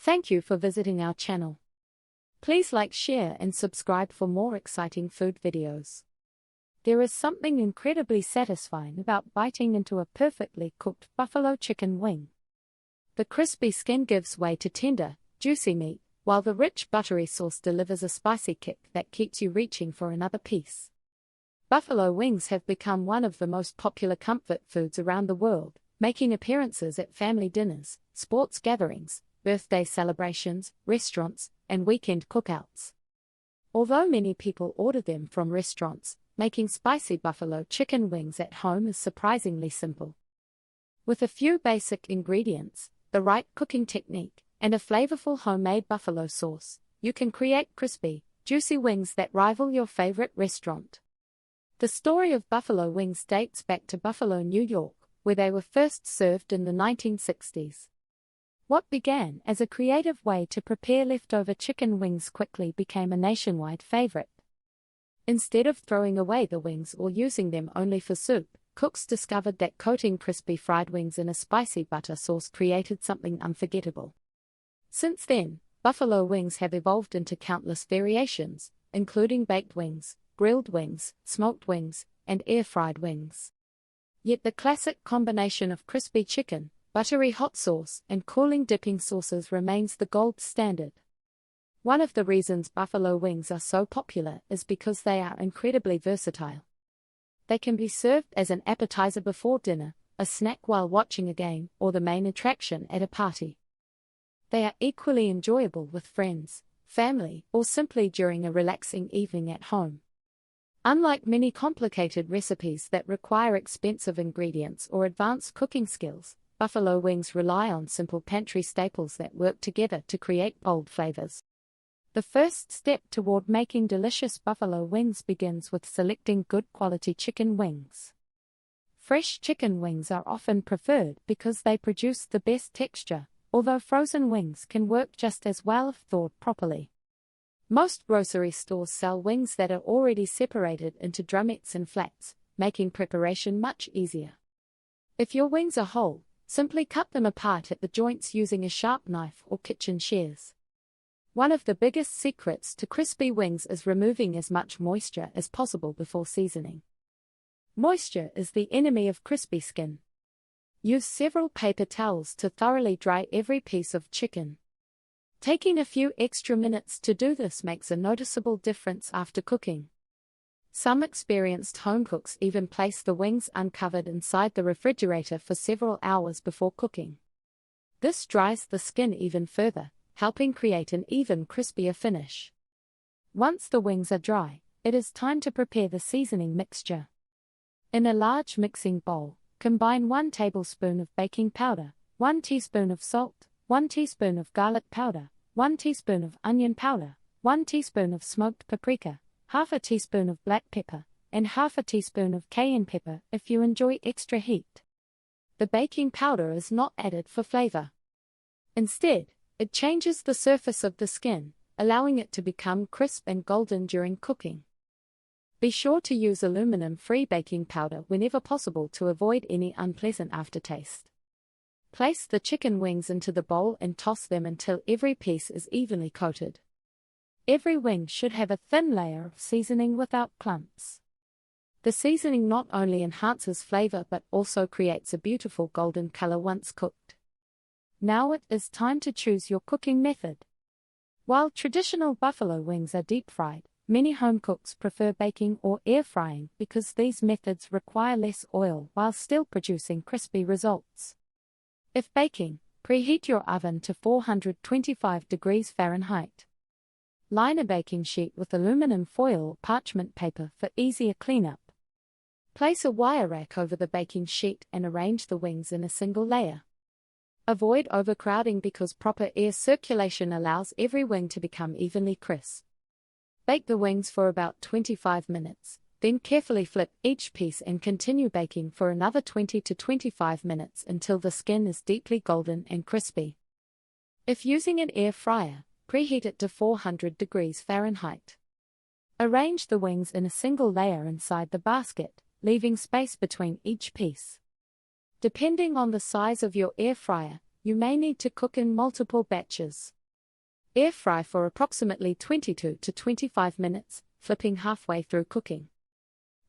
Thank you for visiting our channel. Please like, share and subscribe for more exciting food videos. There is something incredibly satisfying about biting into a perfectly cooked buffalo chicken wing. The crispy skin gives way to tender, juicy meat, while the rich buttery sauce delivers a spicy kick that keeps you reaching for another piece. Buffalo wings have become one of the most popular comfort foods around the world, making appearances at family dinners, sports gatherings, birthday celebrations, restaurants, and weekend cookouts. Although many people order them from restaurants, making spicy buffalo chicken wings at home is surprisingly simple. With a few basic ingredients, the right cooking technique, and a flavorful homemade buffalo sauce, you can create crispy, juicy wings that rival your favorite restaurant. The story of buffalo wings dates back to Buffalo, New York, where they were first served in the 1960s. What began as a creative way to prepare leftover chicken wings quickly became a nationwide favorite. Instead of throwing away the wings or using them only for soup, cooks discovered that coating crispy fried wings in a spicy butter sauce created something unforgettable. Since then, buffalo wings have evolved into countless variations, including baked wings, grilled wings, smoked wings, and air-fried wings. Yet the classic combination of crispy chicken, buttery hot sauce, and cooling dipping sauces remains the gold standard. One of the reasons buffalo wings are so popular is because they are incredibly versatile. They can be served as an appetizer before dinner, a snack while watching a game, or the main attraction at a party. They are equally enjoyable with friends, family, or simply during a relaxing evening at home. Unlike many complicated recipes that require expensive ingredients or advanced cooking skills, buffalo wings rely on simple pantry staples that work together to create bold flavors. The first step toward making delicious buffalo wings begins with selecting good quality chicken wings. Fresh chicken wings are often preferred because they produce the best texture, although frozen wings can work just as well if thawed properly. Most grocery stores sell wings that are already separated into drumettes and flats, making preparation much easier. If your wings are whole, simply cut them apart at the joints using a sharp knife or kitchen shears. One of the biggest secrets to crispy wings is removing as much moisture as possible before seasoning. Moisture is the enemy of crispy skin. Use several paper towels to thoroughly dry every piece of chicken. Taking a few extra minutes to do this makes a noticeable difference after cooking. Some experienced home cooks even place the wings uncovered inside the refrigerator for several hours before cooking. This dries the skin even further, helping create an even crispier finish. Once the wings are dry, it is time to prepare the seasoning mixture. In a large mixing bowl, combine 1 tablespoon of baking powder, 1 teaspoon of salt, 1 teaspoon of garlic powder, 1 teaspoon of onion powder, 1 teaspoon of smoked paprika, half a teaspoon of black pepper, and half a teaspoon of cayenne pepper if you enjoy extra heat. The baking powder is not added for flavor. Instead, it changes the surface of the skin, allowing it to become crisp and golden during cooking. Be sure to use aluminum-free baking powder whenever possible to avoid any unpleasant aftertaste. Place the chicken wings into the bowl and toss them until every piece is evenly coated. Every wing should have a thin layer of seasoning without clumps. The seasoning not only enhances flavor but also creates a beautiful golden color once cooked. Now it is time to choose your cooking method. While traditional buffalo wings are deep-fried, many home cooks prefer baking or air frying because these methods require less oil while still producing crispy results. If baking, preheat your oven to 425 degrees Fahrenheit. Line a baking sheet with aluminum foil or parchment paper for easier cleanup. Place a wire rack over the baking sheet and arrange the wings in a single layer. Avoid overcrowding because proper air circulation allows every wing to become evenly crisp. Bake the wings for about 25 minutes, then carefully flip each piece and continue baking for another 20 to 25 minutes until the skin is deeply golden and crispy. If using an air fryer, preheat it to 400 degrees Fahrenheit. Arrange the wings in a single layer inside the basket, leaving space between each piece. Depending on the size of your air fryer, you may need to cook in multiple batches. Air fry for approximately 22 to 25 minutes, flipping halfway through cooking.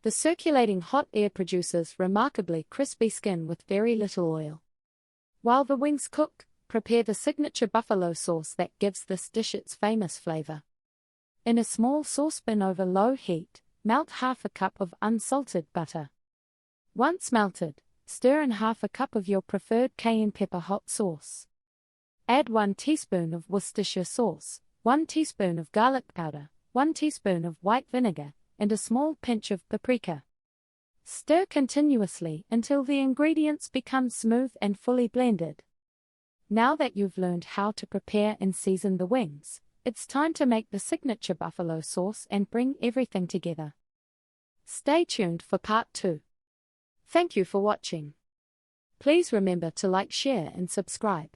The circulating hot air produces remarkably crispy skin with very little oil. While the wings cook, prepare the signature buffalo sauce that gives this dish its famous flavor. In a small saucepan over low heat, melt half a cup of unsalted butter. Once melted, stir in half a cup of your preferred cayenne pepper hot sauce. Add 1 teaspoon of Worcestershire sauce, 1 teaspoon of garlic powder, 1 teaspoon of white vinegar, and a small pinch of paprika. Stir continuously until the ingredients become smooth and fully blended. Now that you've learned how to prepare and season the wings, it's time to make the signature buffalo sauce and bring everything together. Stay tuned for part 2. Thank you for watching. Please remember to like, share, and subscribe.